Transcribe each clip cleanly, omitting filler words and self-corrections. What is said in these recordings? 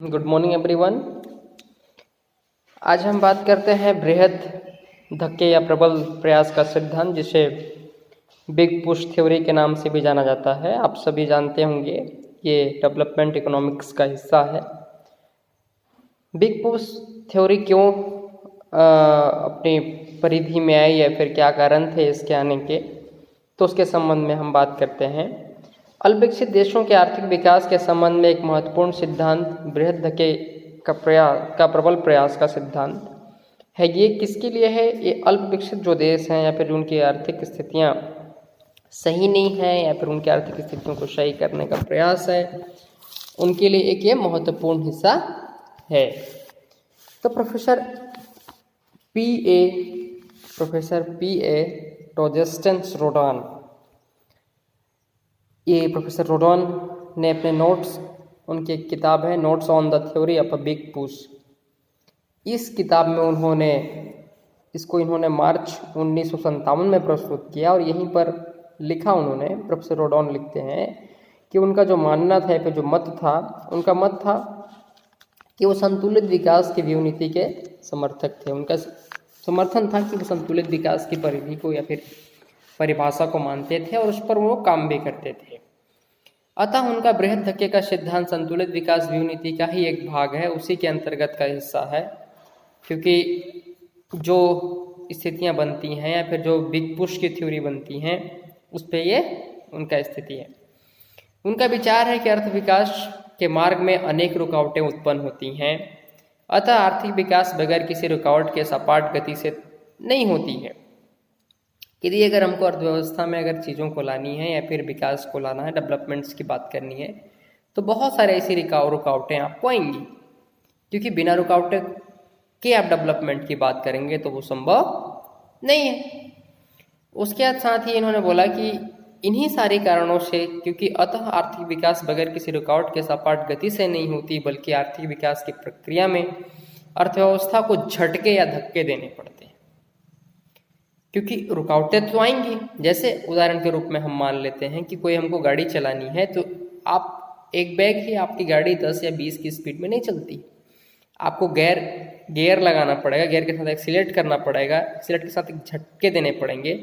Good morning everyone. आज हम बात करते हैं बृहद धक्के या प्रबल प्रयास का सिद्धांत, जिसे बिग पुश थ्योरी के नाम से भी जाना जाता है। आप सभी जानते होंगे ये डेवलपमेंट इकोनॉमिक्स का हिस्सा है। बिग पुश थ्योरी क्यों अपनी परिधि में आई या फिर क्या कारण थे इसके आने के, तो उसके संबंध में हम बात करते हैं। अल्पविकसित देशों के आर्थिक विकास के संबंध में एक महत्वपूर्ण सिद्धांत बृहद धक्के का प्रबल प्रयास का सिद्धांत है। ये किसके लिए है? ये अल्पविकसित जो देश हैं या फिर उनकी आर्थिक स्थितियां सही नहीं हैं या फिर उनकी आर्थिक स्थितियों को सही करने का प्रयास है, उनके लिए एक ये महत्वपूर्ण हिस्सा है। तो प्रोफेसर पी ए टोजेस्टेंस रोडान, ये प्रोफेसर रोडॉन ने अपने नोट्स, उनकी एक किताब है notes on the theory of a big push, इस किताब में इन्होंने मार्च 1957 में प्रस्तुत किया। और यहीं पर लिखा उन्होंने, प्रोफेसर रोडॉन लिखते हैं कि उनका जो मानना था या फिर जो मत था, उनका मत था कि वो संतुलित विकास की व्यू नीति के समर्थक थे। उनका समर्थन था कि वो संतुलित विकास की परिधि को या फिर परिभाषा को मानते थे और उस पर वो काम भी करते थे। अतः उनका बृहद धक्के का सिद्धांत संतुलित विकास व्यू नीति का ही एक भाग है, उसी के अंतर्गत का हिस्सा है। क्योंकि जो स्थितियां बनती हैं या फिर जो बिग पुश की थ्योरी बनती हैं, उस पर ये उनका स्थिति है। उनका विचार है कि अर्थ विकास के मार्ग में अनेक रुकावटें उत्पन्न होती हैं, अतः आर्थिक विकास बगैर किसी रुकावट के सपाट गति से नहीं होती है। यदि अगर हमको अर्थव्यवस्था में अगर चीज़ों को लानी है या फिर विकास को लाना है, डेवलपमेंट्स की बात करनी है, तो बहुत सारे ऐसी रुकावटें आपको आएंगी, क्योंकि बिना रुकावटें के आप डेवलपमेंट की बात करेंगे तो वो संभव नहीं है। उसके साथ ही इन्होंने बोला कि इन्हीं सारे कारणों से, क्योंकि अतः आर्थिक विकास बगैर किसी रुकावट के सपाट गति से नहीं होती, बल्कि आर्थिक विकास की प्रक्रिया में अर्थव्यवस्था को झटके या धक्के देने पड़ते हैं। क्योंकि रुकावटें तो आएंगी, जैसे उदाहरण के रूप में हम मान लेते हैं कि कोई हमको गाड़ी चलानी है, तो आप एक बैग ही आपकी गाड़ी 10 या 20 की स्पीड में नहीं चलती। आपको गियर लगाना पड़ेगा, गियर के साथ एक्सीलरेट करना पड़ेगा, एक्सीलरेट के साथ एक झटके देने पड़ेंगे,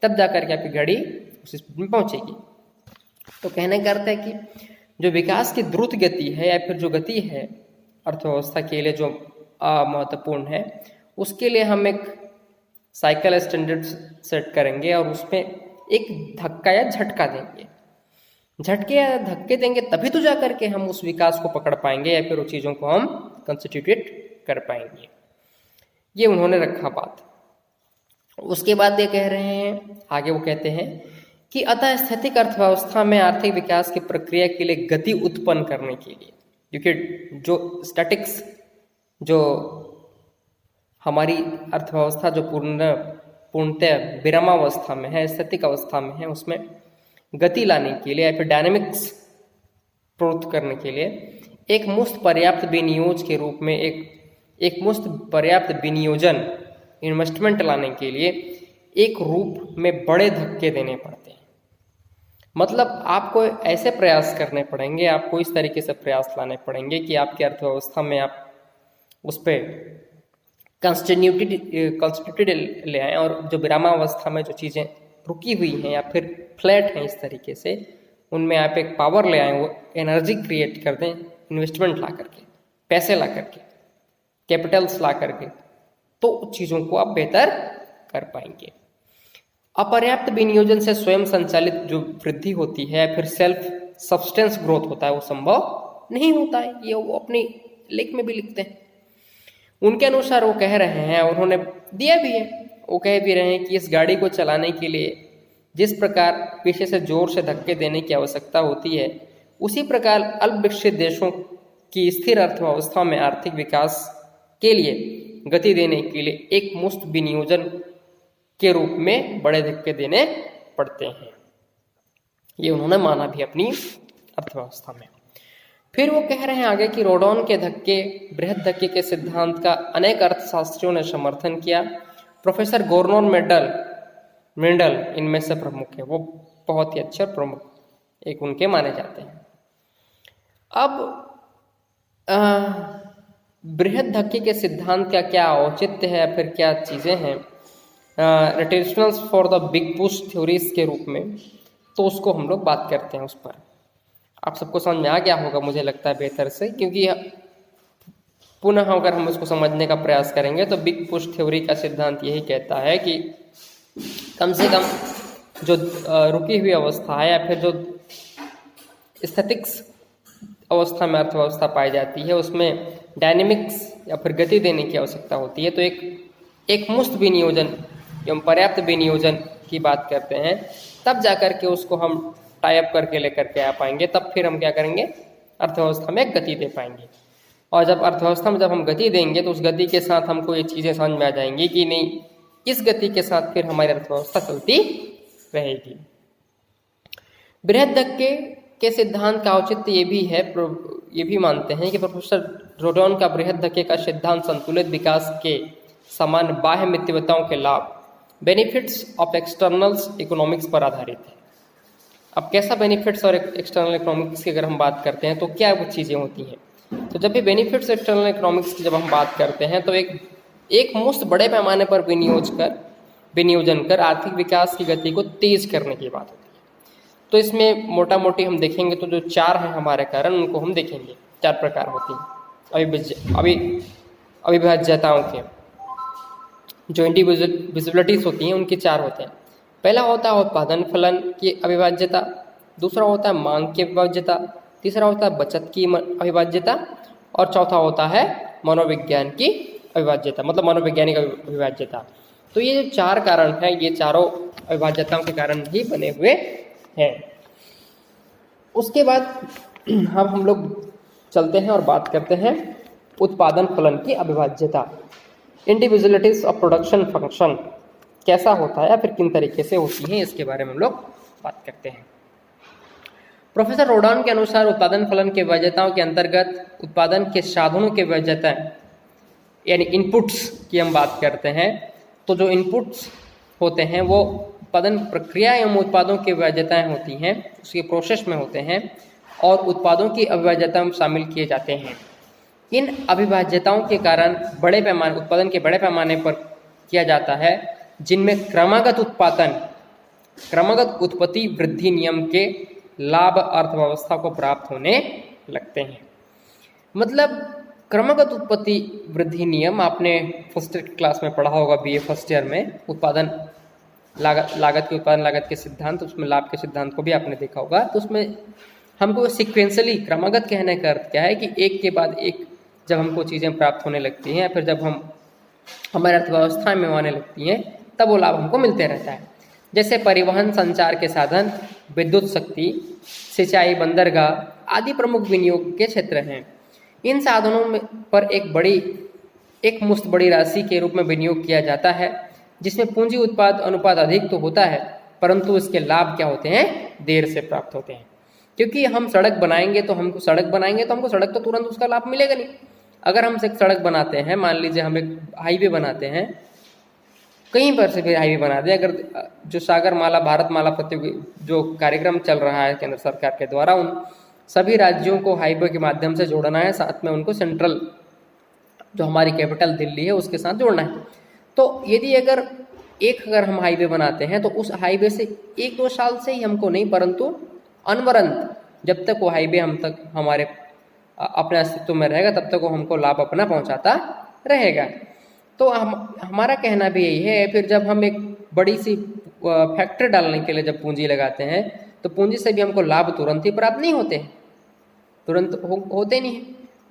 तब जा करके आपकी गाड़ी उस स्पीड में पहुंचेगी। तो कहने का अर्थ है कि जो विकास की द्रुत गति है या फिर जो गति है अर्थव्यवस्था के लिए जो महत्वपूर्ण है, उसके लिए हम एक साइकिल स्टैंडर्ड सेट करेंगे और उसमें एक धक्का या झटका देंगे। झटके या धक्के देंगे तभी तो जा करके हम उस विकास को पकड़ पाएंगे या फिर उस चीज़ों को हम कंस्टिट्यूट कर पाएंगे। ये उन्होंने रखा बात। उसके बाद ये कह रहे हैं, आगे वो कहते हैं कि अतः स्थैतिक अर्थव्यवस्था में आर्थिक विकास की प्रक्रिया के लिए गति उत्पन्न करने के लिए, क्योंकि जो स्टैटिक्स, जो हमारी अर्थव्यवस्था जो पूर्णतः विरामावस्था में है, स्थितिक अवस्था में है, उसमें गति लाने के लिए या फिर डायनेमिक्स प्रोत्साहित करने के लिए एक मुफ्त पर्याप्त विनियोज के रूप में एक मुफ्त पर्याप्त विनियोजन, इन्वेस्टमेंट लाने के लिए एक रूप में बड़े धक्के देने पड़ते हैं। मतलब आपको ऐसे प्रयास करने पड़ेंगे, आपको इस तरीके से प्रयास लाने पड़ेंगे कि आपकी अर्थव्यवस्था में आप उस पर कंस्टिट्यूटेड ले आएँ, और जो विरामावस्था में जो चीज़ें रुकी हुई हैं या फिर फ्लैट हैं इस तरीके से, उनमें आप एक पावर ले आएँ, वो एनर्जी क्रिएट कर दें, इन्वेस्टमेंट ला करके, पैसे ला करके, कैपिटल्स ला करके, तो चीज़ों को आप बेहतर कर पाएंगे। अपर्याप्त विनियोजन से स्वयं संचालित जो वृद्धि होती है फिर सेल्फ सब्सटेंस ग्रोथ होता है, वो संभव नहीं होता है। ये वो अपनी लेख में भी लिखते हैं। उनके अनुसार वो कह रहे हैं, उन्होंने दिया भी है, वो कह भी रहे हैं कि इस गाड़ी को चलाने के लिए जिस प्रकार पीछे से जोर से धक्के देने की आवश्यकता होती है, उसी प्रकार अल्पविकसित देशों की स्थिर अर्थव्यवस्था में आर्थिक विकास के लिए गति देने के लिए एक मुफ्त विनियोजन के रूप में बड़े धक्के देने पड़ते हैं। ये उन्होंने माना भी अपनी अर्थव्यवस्था में। फिर वो कह रहे हैं आगे कि रोडॉन के बृहद धक्के के सिद्धांत का अनेक अर्थशास्त्रियों ने समर्थन किया। प्रोफेसर गोर्नोन मेंडल इनमें से प्रमुख है, वो बहुत ही अच्छे प्रमुख एक उनके माने जाते हैं। अब बृहद धक्के के सिद्धांत का क्या औचित्य है, फिर क्या चीज़ें हैं rationales for the big push theories के रूप में, तो उसको हम लोग बात करते हैं। उस पर आप सबको समझ में आ गया होगा मुझे लगता है बेहतर से, क्योंकि पुनः अगर हम उसको समझने का प्रयास करेंगे तो बिग पुश थ्योरी का सिद्धांत यही कहता है कि कम से कम जो रुकी हुई अवस्था है या फिर जो स्टैटिक्स अवस्था में अर्थव्यवस्था पाई जाती है उसमें डायनेमिक्स या फिर गति देने की आवश्यकता होती है। तो एक मुश्त विनियोजन एवं पर्याप्त विनियोजन की बात करते हैं, तब जाकर के उसको हम टाई अप करके लेकर के आ पाएंगे। तब फिर हम क्या करेंगे, अर्थव्यवस्था में गति दे पाएंगे। और जब अर्थव्यवस्था में जब हम गति देंगे तो उस गति के साथ हमको ये चीज़ें समझ में आ जाएंगी कि नहीं, इस गति के साथ फिर हमारी अर्थव्यवस्था चलती रहेगी। बृहद धक्के के सिद्धांत का औचित्य ये भी मानते हैं कि प्रोफेसर रोडॉन का बृहद धक्के का सिद्धांत संतुलित विकास के समान बाह्य मित्यवताओं के लाभ बेनिफिट्स ऑफ एक्सटर्नल्स इकोनॉमिक्स पर आधारित है। अब कैसा बेनिफिट्स और एक्सटर्नल इकोनॉमिक्स की अगर हम बात करते हैं तो क्या वो चीज़ें होती हैं। तो जब भी बेनिफिट्स एक्सटर्नल इकोनॉमिक्स की जब हम बात करते हैं तो एक मुश्त बड़े पैमाने पर विनियोजन कर आर्थिक विकास की गति को तेज करने की बात होती है। तो इसमें मोटा मोटी हम देखेंगे तो जो चार हैं हमारे कारण, उनको हम देखेंगे। चार प्रकार होती हैं अविभाज्यताओं के, जो इंडिविजुअलिटीज होती हैं उनके चार होते हैं। पहला होता है उत्पादन फलन की अविभाज्यता, दूसरा होता है मांग की अविभाज्यता, तीसरा होता है बचत की अविभाज्यता, और चौथा होता है मनोविज्ञान की अविभाज्यता, मतलब मनोवैज्ञानिक अविभाज्यता। तो ये जो चार कारण हैं, ये चारों अविभाज्यताओं के कारण ही बने हुए हैं। उसके बाद हम लोग चलते हैं और बात करते हैं उत्पादन फलन की अविभाज्यता। इंडिविजुअलिटीज ऑफ प्रोडक्शन फंक्शन कैसा होता है या फिर किन तरीके से होती है, इसके बारे में हम लोग बात करते हैं। प्रोफेसर रोडॉन के अनुसार उत्पादन फलन के वैधताओं के अंतर्गत उत्पादन के साधनों के वैधता यानी इनपुट्स की हम बात करते हैं। तो जो इनपुट्स होते हैं वो उत्पादन प्रक्रिया एवं उत्पादों की वैधताएँ होती हैं, उसके प्रोसेस में होते हैं, और उत्पादों की अविभाज्यता में शामिल किए जाते हैं। इन अविभाज्यताओं के कारण उत्पादन के बड़े पैमाने पर किया जाता है, जिनमें क्रमागत उत्पत्ति वृद्धि नियम के लाभ अर्थव्यवस्था को प्राप्त होने लगते हैं। मतलब क्रमागत उत्पत्ति वृद्धि नियम आपने फर्स्ट क्लास में पढ़ा होगा, बीए फर्स्ट ईयर में। उत्पादन लागत के सिद्धांत, उसमें लाभ के सिद्धांत को भी आपने देखा होगा। तो उसमें हमको सिक्वेंसली क्रमागत कहने का अर्थ क्या है कि एक के बाद एक जब हमको चीज़ें प्राप्त होने लगती हैं, फिर जब हम हमारी अर्थव्यवस्था में आने लगती हैं, तब वो लाभ हमको मिलते रहता है। जैसे परिवहन संचार के साधन, विद्युत शक्ति, सिंचाई, बंदरगाह आदि प्रमुख विनियोग के क्षेत्र हैं। इन साधनों में पर एक मुश्त बड़ी राशि के रूप में विनियोग किया जाता है, जिसमें पूंजी उत्पाद अनुपात अधिक तो होता है, परंतु इसके लाभ क्या होते हैं, देर से प्राप्त होते हैं। क्योंकि हम सड़क बनाएंगे तो हमको सड़क तो तुरंत उसका लाभ मिलेगा नहीं। अगर हम एक सड़क बनाते हैं, मान लीजिए हम एक हाईवे बनाते हैं, कहीं पर से भी हाईवे बना दें, अगर जो सागरमाला भारतमाला प्रतियोगी जो कार्यक्रम चल रहा है केंद्र सरकार के द्वारा, उन सभी राज्यों को हाईवे के माध्यम से जोड़ना है, साथ में उनको सेंट्रल जो हमारी कैपिटल दिल्ली है उसके साथ जोड़ना है। तो यदि अगर हम हाईवे बनाते हैं तो उस हाईवे से 1-2 साल से ही हमको नहीं, परंतु अनवरंत जब तक वो हाईवे हमारे अपने अस्तित्व में रहेगा, तब तक वो हमको लाभ अपना पहुंचाता रहेगा। तो हमारा कहना भी यही है। फिर जब हम एक बड़ी सी फैक्ट्री डालने के लिए जब पूंजी लगाते हैं, तो पूंजी से भी हमको लाभ तुरंत ही प्राप्त नहीं होते हैं, तुरंत होते नहीं है।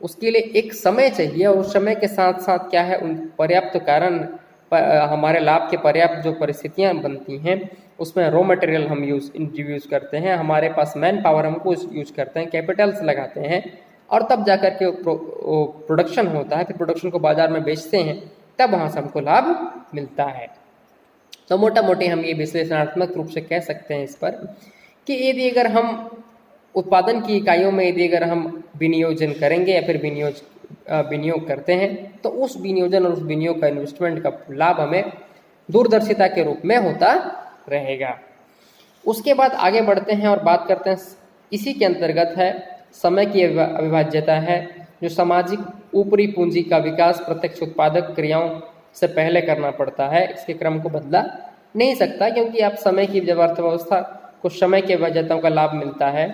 उसके लिए एक समय चाहिए, और उस समय के साथ साथ क्या है, उन पर्याप्त कारण हमारे लाभ के पर्याप्त जो परिस्थितियां बनती हैं, उसमें रॉ मटेरियल हम यूज़ करते हैं, हमारे पास मैन पावर हमको यूज करते हैं, कैपिटल्स लगाते हैं, और तब जाकर के प्रोडक्शन होता है। फिर प्रोडक्शन को बाजार में बेचते हैं, तब वहाँ से हमको लाभ मिलता है। तो मोटा मोटी हम ये विश्लेषणात्मक रूप से कह सकते हैं इस पर कि यदि अगर हम उत्पादन की इकाइयों में यदि अगर हम विनियोजन करेंगे या फिर विनियोग करते हैं, तो उस विनियोजन और उस विनियोग का इन्वेस्टमेंट का लाभ हमें दूरदर्शिता के रूप में होता रहेगा। उसके बाद आगे बढ़ते हैं और बात करते हैं, इसी के अंतर्गत है समय की अविभाज्यता है, जो सामाजिक ऊपरी पूंजी का विकास प्रत्यक्ष उत्पादक क्रियाओं से पहले करना पड़ता है, इसके क्रम को बदला नहीं सकता, क्योंकि आप समय की जब अर्थव्यवस्था को समय के वजहताओं का लाभ मिलता है,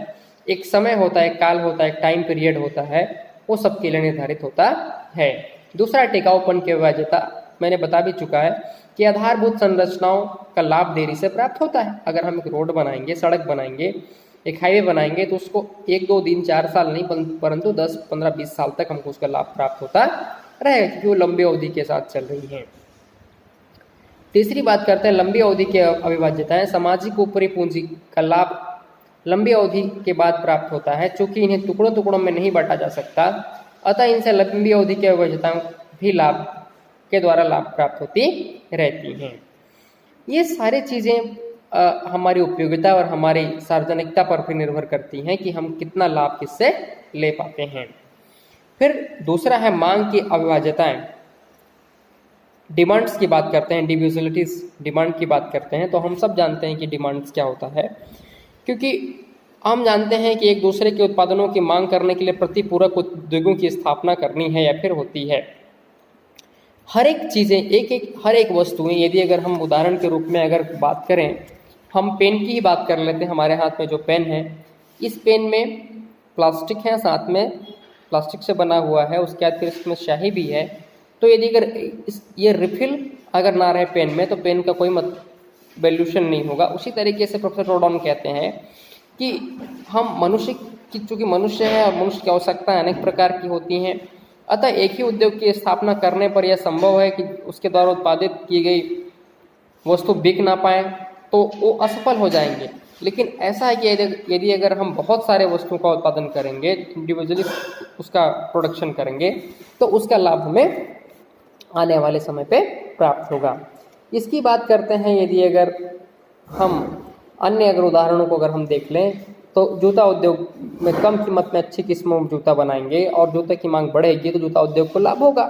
एक समय होता है, एक काल होता है, एक टाइम पीरियड होता है, वो सबके लिए निर्धारित होता है। दूसरा टिकाऊपन के वजहता मैंने बता भी चुका है कि आधारभूत संरचनाओं का लाभ देरी से प्राप्त होता है। अगर हम एक रोड बनाएंगे, सड़क बनाएंगे, एक हाईवे बनाएंगे तो उसको 1 2 दिन 4 साल नहीं परंतु 10 15 20 साल तक हमको उसका लाभ प्राप्त होता रहेगा, क्योंकि वो लंबी अवधि के साथ चल रही है। तीसरी बात करते हैं लंबी अवधि की अविभाज्यताएं। सामाजिक ऊपरी पूंजी का लाभ लंबी अवधि के बाद प्राप्त होता है। चूंकि इन्हें टुकड़ों टुकड़ों में नहीं बांटा जा सकता, अतः इनसे लंबी अवधि की अविभाज्यताएं भी लाभ के द्वारा लाभ प्राप्त होती रहती हैं। ये सारी चीज़ें हमारी उपयोगिता और हमारी सार्वजनिकता पर भी निर्भर करती हैं कि हम कितना लाभ किससे ले पाते हैं। फिर दूसरा है मांग की अविभाज्यताएं। डिमांड्स की बात करते हैं, इंडिविजुअलिटीज डिमांड की बात करते हैं, तो हम सब जानते हैं कि डिमांड्स क्या होता है, क्योंकि हम जानते हैं कि एक दूसरे के उत्पादनों की मांग करने के लिए प्रतिपूरक उद्योगों की स्थापना करनी है या फिर होती है। हर एक चीज़ें हर एक वस्तुएं, यदि अगर हम उदाहरण के रूप में अगर बात करें, हम पेन की ही बात कर लेते हैं। हमारे हाथ में जो पेन है, इस पेन में प्लास्टिक है, साथ में प्लास्टिक से बना हुआ है, उसके बाद फिर इसमें स्याही भी है। तो यदि अगर ये रिफिल अगर ना रहे पेन में, तो पेन का कोई वैल्यूशन नहीं होगा। उसी तरीके से प्रोफेसर रोडॉन कहते हैं कि हम मनुष्य की, चूँकि मनुष्य है और मनुष्य की आवश्यकताएं अनेक प्रकार की होती हैं, अतः एक ही उद्योग की स्थापना करने पर यह संभव है कि उसके द्वारा उत्पादित की गई वस्तु बिक ना पाए, तो वो असफल हो जाएंगे। लेकिन ऐसा है कि यदि अगर हम बहुत सारे वस्तुओं का उत्पादन करेंगे, इंडिविजुअली उसका प्रोडक्शन करेंगे, तो उसका लाभ हमें आने वाले समय पे प्राप्त होगा। इसकी बात करते हैं, यदि अगर हम अन्य अगर उदाहरणों को अगर हम देख लें, तो जूता उद्योग में कम कीमत में अच्छी किस्मों में जूता बनाएंगे और जूते की मांग बढ़ेगी तो जूता उद्योग को लाभ होगा।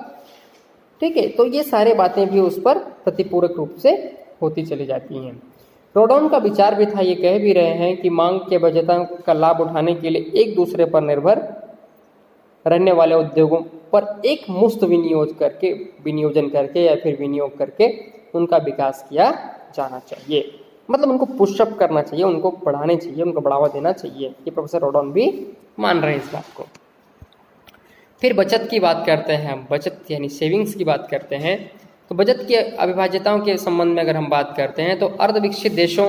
ठीक है, तो ये सारी बातें भी उस पर प्रतिपूरक रूप से होती चली जाती हैं। रोडॉन का विचार भी था, ये कह भी रहे हैं कि मांग के वजहताओं का लाभ उठाने के लिए एक दूसरे पर निर्भर रहने वाले उद्योगों पर एक मुफ्त विनियोजन करके या फिर विनियोग करके उनका विकास किया जाना चाहिए। मतलब उनको पुशअप करना चाहिए, उनको बढ़ाने चाहिए, उनको बढ़ावा देना चाहिए। ये प्रोफेसर रोडॉन भी मान रहे हैं इस बात को। फिर बचत की बात करते हैं हम, बचत यानी सेविंग्स की बात करते हैं। तो बचत की अविभाज्यताओं के संबंध में अगर हम बात करते हैं, तो अर्धविकसित देशों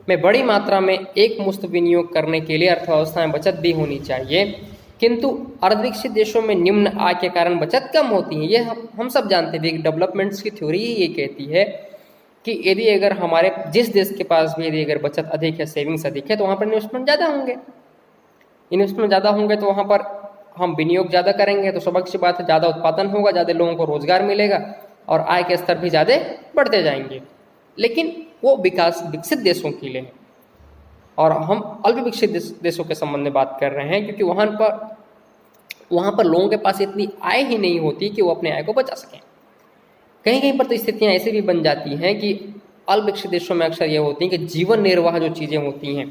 में बड़ी मात्रा में एक मुफ्त विनियोग करने के लिए अर्थव्यवस्था में बचत भी होनी चाहिए, किंतु अर्धविकसित देशों में निम्न आय के कारण बचत कम होती है। ये हम सब जानते हैं। डेवलपमेंट्स की थ्योरी ही ये कहती है कि यदि अगर हमारे जिस देश के पास भी यदि अगर बचत अधिक है, सेविंग्स अधिक है, तो वहाँ पर इन्वेस्टमेंट ज़्यादा होंगे। इन्वेस्टमेंट ज़्यादा होंगे तो वहाँ पर हम विनियोग ज़्यादा करेंगे, तो स्वाभाविक सी बात है ज़्यादा उत्पादन होगा, ज़्यादा लोगों को रोजगार मिलेगा और आय के स्तर भी ज़्यादा बढ़ते जाएंगे। लेकिन वो विकसित देशों के लिए है, और हम अल्प विकसित देशों के संबंध में बात कर रहे हैं, क्योंकि वहाँ पर लोगों के पास इतनी आय ही नहीं होती कि वो अपने आय को बचा सकें। कहीं कहीं पर तो स्थितियाँ ऐसी भी बन जाती हैं कि अल्प विकसित देशों में अक्सर ये होती हैं कि जीवन निर्वाह जो चीज़ें होती हैं,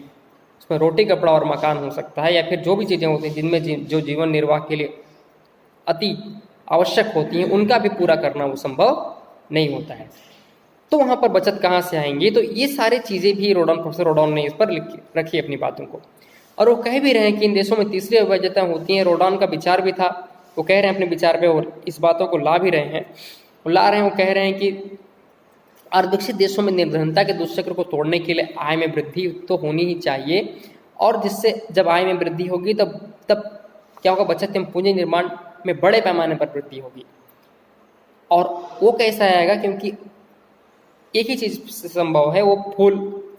उसमें रोटी कपड़ा और मकान हो सकता है, या फिर जो भी चीज़ें होती हैं जिनमें जो जीवन निर्वाह के लिए अति आवश्यक होती हैं, उनका भी पूरा करना वो संभव नहीं होता है। तो वहाँ पर बचत कहाँ से आएंगी? तो ये सारी चीज़ें भी प्रोफेसर रोडॉन ने इस पर रखी अपनी बातों को, और वो कह भी रहे हैं कि इन देशों में तीसरी अविभाज्यताएं होती हैं। रोडॉन का विचार भी था, वो कह रहे हैं अपने विचार पे और इस बातों को ला भी रहे हैं, वो कह रहे हैं कि अर्धविकसित देशों में निर्धनता के दुष्चक्र को तोड़ने के लिए आय में वृद्धि तो होनी ही चाहिए, और जिससे जब आय में वृद्धि होगी तब क्या होगा, बचत एवं पूंजी निर्माण में बड़े पैमाने पर वृद्धि होगी। और वो कैसा आएगा? क्योंकि एक ही चीज़ संभव है, वो फुल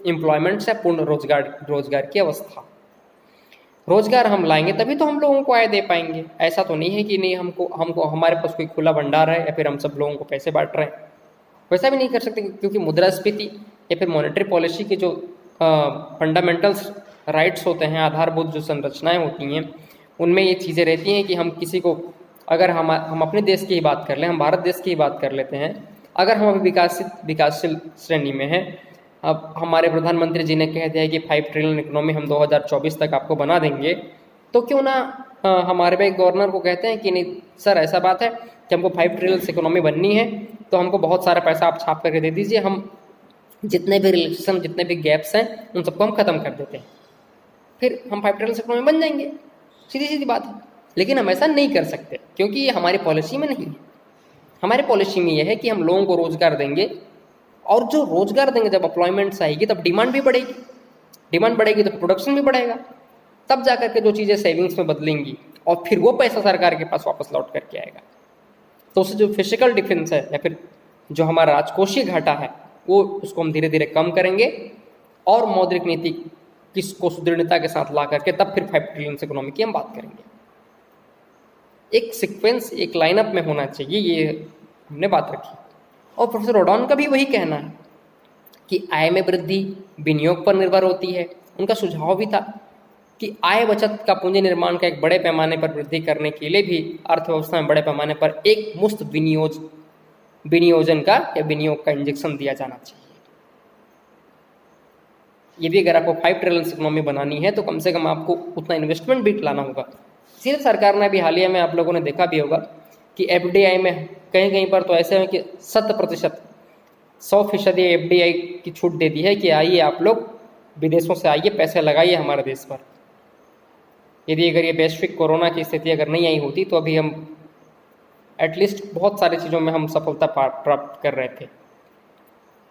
एम्प्लॉयमेंट से पूर्ण रोजगार की अवस्था। रोजगार हम लाएंगे तभी तो हम लोगों को आय दे पाएंगे। ऐसा तो नहीं है कि नहीं हमको हमारे पास कोई खुला भंडार है या फिर हम सब लोगों को पैसे बांट रहे हैं। वैसा भी नहीं कर सकते, क्योंकि मुद्रास्फीति या फिर मॉनेटरी पॉलिसी के जो फंडामेंटल्स राइट्स होते हैं, आधारभूत जो संरचनाएं होती हैं, उनमें ये चीज़ें रहती हैं कि हम किसी को, अगर हम अपने देश की ही बात कर लें, हम भारत देश की ही बात कर लेते हैं, अगर हम अभी विकासशील श्रेणी में हैं, अब हमारे प्रधानमंत्री जी ने कह दिया है कि 5 ट्रिलियन इकोनॉमी हम 2024 तक आपको बना देंगे, तो क्यों ना हमारे बैंक गवर्नर को कहते हैं कि नहीं सर ऐसा बात है कि हमको 5 ट्रिलियन इकोनॉमी बननी है, तो हमको बहुत सारा पैसा आप छाप करके दे दीजिए, हम जितने भी रिलेशन जितने भी गैप्स हैं उन सबको हम ख़त्म कर देते हैं, फिर हम 5 ट्रिलियन इकोनॉमी बन जाएंगे। सीधी सीधी बात है। लेकिन हम ऐसा नहीं कर सकते क्योंकि ये हमारी पॉलिसी में नहीं है। हमारी पॉलिसी में यह है कि हम लोगों को रोज़गार देंगे, और जो रोज़गार देंगे जब एम्प्लॉयमेंट्स आएगी तब डिमांड भी बढ़ेगी, डिमांड बढ़ेगी तो प्रोडक्शन भी बढ़ेगा, तब जा करके जो चीज़ें सेविंग्स में बदलेंगी और फिर वो पैसा सरकार के पास वापस लौट करके आएगा। तो उससे जो फिजिकल डिफरेंस है या फिर जो हमारा राजकोषीय घाटा है वो उसको हम धीरे धीरे कम करेंगे और मौद्रिक नीति किसको सुदृढ़ता के साथ ला करके तब फिर 5 ट्रिलियन इकोनॉमी की हम बात करेंगे। एक सीक्वेंस एक लाइनअप में होना चाहिए, ये हमने बात रखी। और प्रोफेसर रोडॉन का भी वही कहना है कि आय में वृद्धि विनियोग पर निर्भर होती है। उनका सुझाव भी था कि आय बचत का पूंजी निर्माण का एक बड़े पैमाने पर वृद्धि करने के लिए भी अर्थव्यवस्था में बड़े पैमाने पर एक मुफ्त विनियोजन का या विनियोग का इंजेक्शन दिया जाना चाहिए। ये भी अगर आपको 5 ट्रिलियन इकोनॉमी बनानी है तो कम से कम आपको उतना इन्वेस्टमेंट भी लाना होगा। सिर्फ सरकार ने भी हालिया में आप लोगों ने देखा भी होगा कि FDI में कहीं कहीं पर तो ऐसे है कि 100% FDI की छूट दे दी है कि आइए आप लोग विदेशों से आइए, पैसे लगाइए हमारे देश पर। यदि अगर ये वैश्विक कोरोना की स्थिति अगर नहीं आई होती तो अभी हम एटलीस्ट बहुत सारी चीज़ों में हम सफलता प्राप्त कर रहे थे।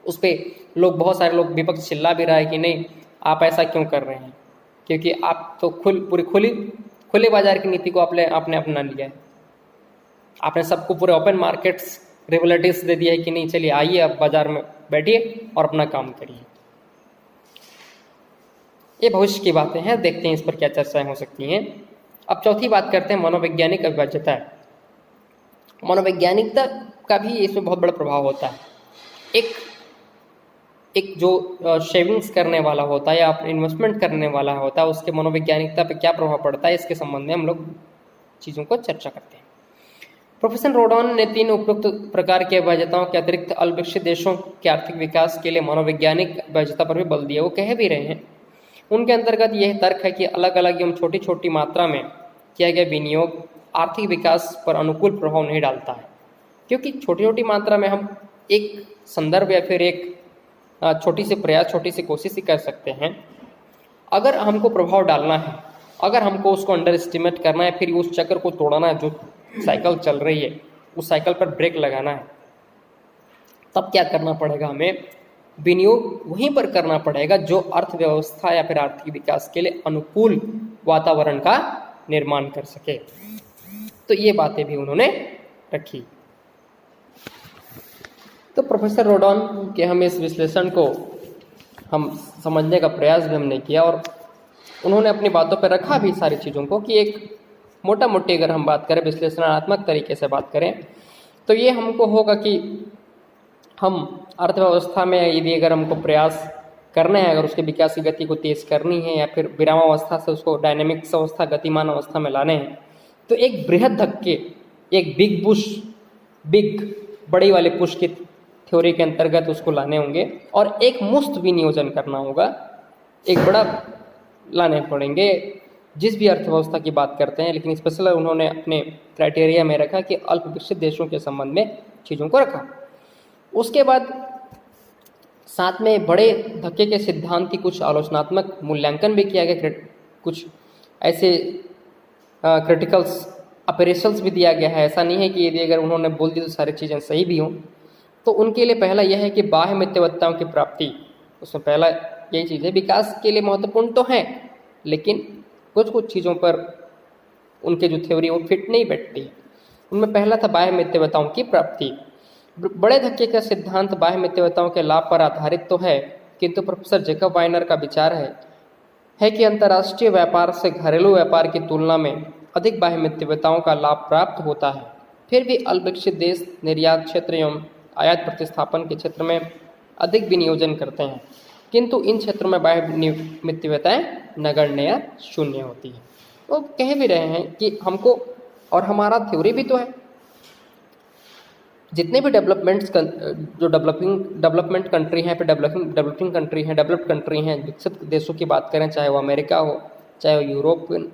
उस पर बहुत सारे लोग विपक्ष चिल्ला भी रहा है कि नहीं आप ऐसा क्यों कर रहे हैं, क्योंकि आप तो खुले बाजार की नीति को आपने अपना लिया है। आपने सबको पूरे ओपन मार्केट्स रेगुलेटरीज दे दिया है कि नहीं चलिए आइए आप बाजार में बैठिए और अपना काम करिए। ये भविष्य की बातें हैं, देखते हैं इस पर क्या चर्चाएं हो सकती हैं। अब चौथी बात करते हैं मनोवैज्ञानिक अविभाज्यता। मनोवैज्ञानिकता का भी इसमें बहुत बड़ा प्रभाव होता है। एक जो सेविंग्स करने वाला होता है या इन्वेस्टमेंट करने वाला होता है उसके मनोवैज्ञानिकता पे क्या प्रभाव पड़ता है, इसके संबंध में हम लोग चीज़ों को चर्चा करते हैं। प्रोफेसर रोडॉन ने 3 उपयुक्त प्रकार की अविभाज्यताओं के अतिरिक्त अल्पविकसित देशों के आर्थिक विकास के लिए मनोवैज्ञानिक अविभाज्यता पर भी बल दिया। वो कह भी रहे हैं, उनके अंतर्गत यह तर्क है कि अलग अलग एवं छोटी छोटी मात्रा में किया गया विनियोग आर्थिक विकास पर अनुकूल प्रभाव नहीं डालता है, क्योंकि छोटी छोटी मात्रा में हम एक संदर्भ या फिर एक छोटी सी प्रयास छोटी सी कोशिश ही कर सकते हैं। अगर हमको प्रभाव डालना है, अगर हमको उसको अंडर एस्टिमेट करना है, फिर उस चक्र को तोड़ना है, जो साइकिल चल रही है उस साइकिल पर ब्रेक लगाना है, तब क्या करना पड़ेगा, हमें विनियोग वहीं पर करना पड़ेगा जो अर्थव्यवस्था या फिर आर्थिक विकास के लिए अनुकूल वातावरण का निर्माण कर सके। तो ये बातें भी उन्होंने रखी। तो प्रोफेसर रोडॉन के हम इस विश्लेषण को हम समझने का प्रयास भी हमने किया और उन्होंने अपनी बातों पर रखा भी सारी चीज़ों को कि एक मोटा मोटी अगर हम बात करें विश्लेषणात्मक तरीके से बात करें तो ये हमको होगा कि हम अर्थव्यवस्था में यदि अगर हमको प्रयास करना है, अगर उसके विकास की गति को तेज करनी है या फिर विरामावस्था से उसको डायनेमिक्स अवस्था गतिमान अवस्था में लाने हैं, तो एक बृहद धक्के, एक बड़ी वाले पुश की थ्योरी के अंतर्गत उसको लाने होंगे और एक मुफ्त विनियोजन करना होगा, एक बड़ा लाने पड़ेंगे जिस भी अर्थव्यवस्था की बात करते हैं। लेकिन स्पेशल उन्होंने अपने क्राइटेरिया में रखा कि अल्प विकसित देशों के संबंध में चीज़ों को रखा। उसके बाद साथ में बड़े धक्के के सिद्धांत की कुछ आलोचनात्मक मूल्यांकन भी किया गया, कुछ ऐसे क्रिटिकल्स ऑपरेशंस भी दिया गया है। ऐसा नहीं है कि यदि अगर उन्होंने बोल दी तो सारी चीज़ें सही भी हों। तो उनके लिए पहला यह है कि बाह्य मित्यवत्ताओं की प्राप्ति, उसमें पहला यही चीज़ है, विकास के लिए महत्वपूर्ण तो है लेकिन कुछ चीज़ों पर उनके जो थ्योरी वो फिट नहीं बैठती है। उनमें पहला था बाह्य मित्यवत्ताओं की प्राप्ति। बड़े धक्के का सिद्धांत बाह्य मित्यवत्ताओं के लाभ पर आधारित तो है, किंतु प्रोफेसर जेकब वाइनर का विचार है कि अंतर्राष्ट्रीय व्यापार से घरेलू व्यापार की तुलना में अधिक बाह्य मित्यवत्ताओं का लाभ प्राप्त होता है। फिर भी अल्पविकसित देश निर्यात क्षेत्र एवं आयात प्रतिस्थापन के क्षेत्र में अधिक विनियोजन करते हैं, किंतु इन क्षेत्रों में बाह्य मित्यवत्ताएं नगण्य या शून्य होती है। वो कह भी रहे हैं कि हमको, और हमारा थ्योरी भी तो है, जितने भी जो डेवलपमेंट कंट्री हैं, फिर डेवलपिंग कंट्री हैं, डेवलप्ड कंट्री हैं, विकसित देशों की बात करें, चाहे वो अमेरिका हो, चाहे वो यूरोपियन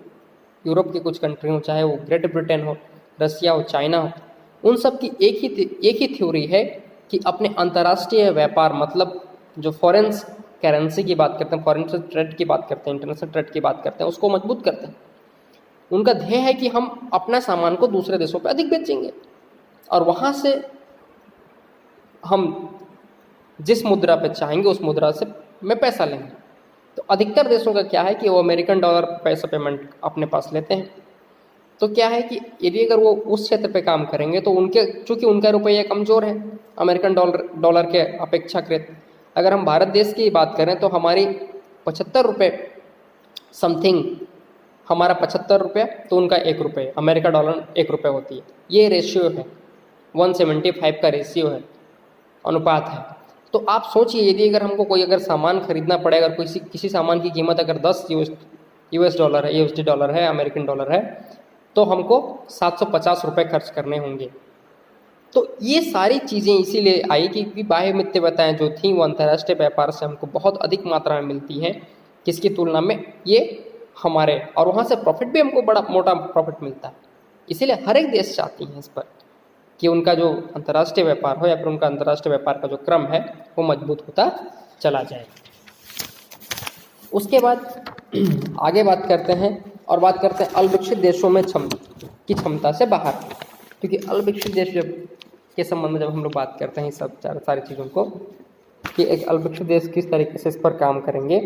यूरोप की कुछ कंट्री हो, चाहे वो ग्रेट ब्रिटेन हो, रसिया हो, चाइना हो, उन सब की एक ही थ्योरी है कि अपने अंतर्राष्ट्रीय व्यापार, मतलब जो फॉरेन करेंसी की बात करते हैं, फॉरेन ट्रेड की बात करते हैं, इंटरनेशनल ट्रेड की बात करते हैं, उसको मजबूत करते हैं। उनका ध्येय है कि हम अपना सामान को दूसरे देशों पर अधिक बेचेंगे और वहाँ से हम जिस मुद्रा पे चाहेंगे उस मुद्रा से में पैसा लेंगे। तो अधिकतर देशों का क्या है कि वो अमेरिकन डॉलर पैसा पेमेंट अपने पास लेते हैं। तो क्या है कि यदि अगर वो उस क्षेत्र पे काम करेंगे तो उनके, चूँकि उनका रुपया कमज़ोर है अमेरिकन डॉलर के अपेक्षाकृत, अगर हम भारत देश की बात करें तो हमारी 75 रुपये समथिंग, हमारा 75 रुपया तो उनका 1 रुपये, अमेरिका डॉलर 1 रुपये होती है। ये रेशियो है, 175 का रेशियो है, अनुपात है। तो आप सोचिए यदि अगर हमको कोई अगर सामान खरीदना पड़े, अगर किसी सामान की कीमत अगर 10 यूएस डॉलर है, यूएसडी डॉलर है, अमेरिकन डॉलर है, तो हमको 750 रुपये खर्च करने होंगे। तो ये सारी चीज़ें इसीलिए आई कि बाह्य मित्यवताएँ जो थी वो अंतर्राष्ट्रीय व्यापार से हमको बहुत अधिक मात्रा में मिलती हैं, किसकी तुलना में, ये हमारे, और वहाँ से प्रॉफिट भी हमको बड़ा मोटा प्रॉफिट मिलता है। इसीलिए हर एक देश चाहती हैं इस पर कि उनका जो अंतर्राष्ट्रीय व्यापार हो या फिर उनका अंतर्राष्ट्रीय व्यापार का जो क्रम है वो मजबूत होता चला जाए। उसके बाद आगे बात करते हैं और बात करते हैं अल्पविकसित देशों में क्षमता से बाहर, क्योंकि अल्पविकसित देश जब के संबंध में जब हम लोग बात करते हैं सब सारी चीज़ों को कि एक अल्पविकसित देश किस तरीके से इस पर काम करेंगे,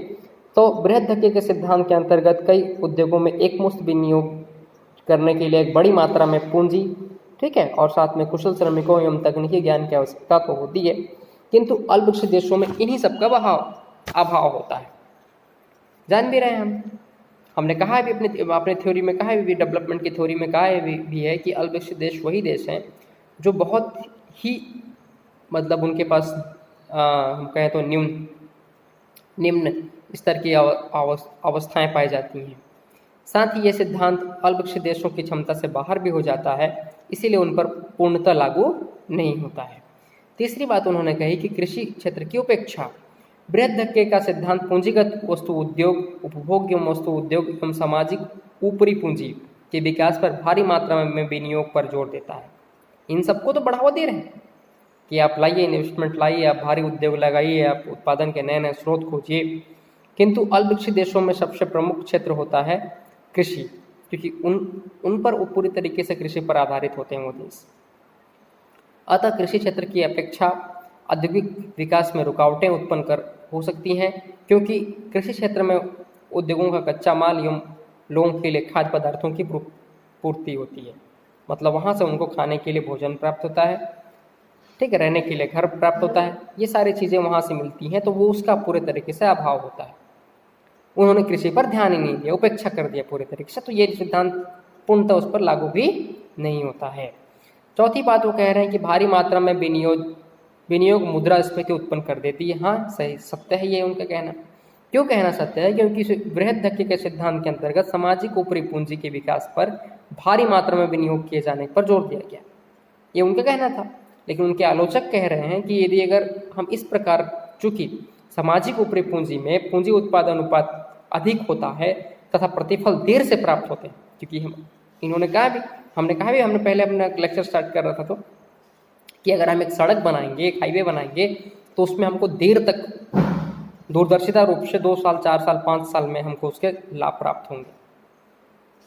तो बृहद धक्के के सिद्धांत के अंतर्गत कई उद्योगों में एकमुश्त विनियोग करने के लिए एक बड़ी मात्रा में पूंजी, ठीक है, और साथ में कुशल श्रमिकों एवं तकनीकी ज्ञान की आवश्यकता तो होती है, किंतु अल्पविकसित देशों में इन्हीं सब का अभाव होता है। जान भी रहे हैं हमने कहा है भी अपने थ्योरी में कहा है भी, डेवलपमेंट की थ्योरी में कहा है भी है कि अल्पविकसित देश वही देश हैं जो बहुत ही मतलब उनके पास हम कहें तो निम्न स्तर की अवस्थाएं पाई जाती हैं। साथ ही ये सिद्धांत अल्पविकसित देशों की क्षमता से बाहर भी हो जाता है, इसीलिए उन पर पूर्णतः लागू नहीं होता है। तीसरी बात उन्होंने कही कि कृषि क्षेत्र की उपेक्षा, बृहद धक्के का सिद्धांत पूंजीगत वस्तु उद्योग, उपभोग्य वस्तु उद्योग एवं सामाजिक ऊपरी पूंजी के विकास पर भारी मात्रा में विनियोग पर जोर देता है। इन सबको तो बढ़ावा दे रहे हैं कि आप लाइए, इन्वेस्टमेंट लाइए, आप भारी उद्योग लगाइए, आप उत्पादन के नए नए स्रोत खोजिए, किंतु अल्पविकसित देशों में सबसे प्रमुख क्षेत्र होता है कृषि, क्योंकि उन पर पूरी तरीके से कृषि पर आधारित होते हैं वो देश। अतः कृषि क्षेत्र की अपेक्षा औद्योगिक विकास में रुकावटें उत्पन्न हो सकती हैं, क्योंकि कृषि क्षेत्र में उद्योगों का कच्चा माल एवं लोगों के लिए खाद्य पदार्थों की पूर्ति होती है, मतलब वहाँ से उनको खाने के लिए भोजन प्राप्त होता है, ठीक है, रहने के लिए घर प्राप्त होता है, ये सारी चीज़ें वहाँ से मिलती हैं, तो वो उसका पूरे तरीके से अभाव होता है। उन्होंने कृषि पर ध्यान ही नहीं दिया, उपेक्षा कर दिया पूरे तरीके से, तो ये सिद्धांत पूर्णतः उस पर लागू भी नहीं होता है। चौथी बात वो कह रहे हैं कि भारी मात्रा में विनियोग मुद्रास्फीति उत्पन्न कर देती है। हाँ, सही, सत्य है ये उनका कहना। क्यों कहना सत्य है? क्योंकि बृहद धक्के के सिद्धांत के अंतर्गत सामाजिक ऊपरी पूंजी के विकास पर भारी मात्रा में विनियोग किए जाने पर जोर दिया गया, ये उनका कहना था। लेकिन उनके आलोचक कह रहे हैं कि यदि अगर हम इस प्रकार, चूंकि सामाजिक ऊपरी पूंजी में पूंजी उत्पादन अनुपात अधिक होता है तथा प्रतिफल देर से प्राप्त होते हैं, क्योंकि हमने कहा भी हमने पहले अपना लेक्चर स्टार्ट कर रहा था तो कि अगर हम एक सड़क बनाएंगे, एक हाईवे बनाएंगे, तो उसमें हमको देर तक दूरदर्शिता रूप से 2 साल, 4 साल, 5 साल में हमको उसके लाभ प्राप्त होंगे,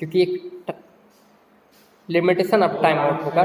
क्योंकि एक लिमिटेशन ऑफ टाइम आउट होगा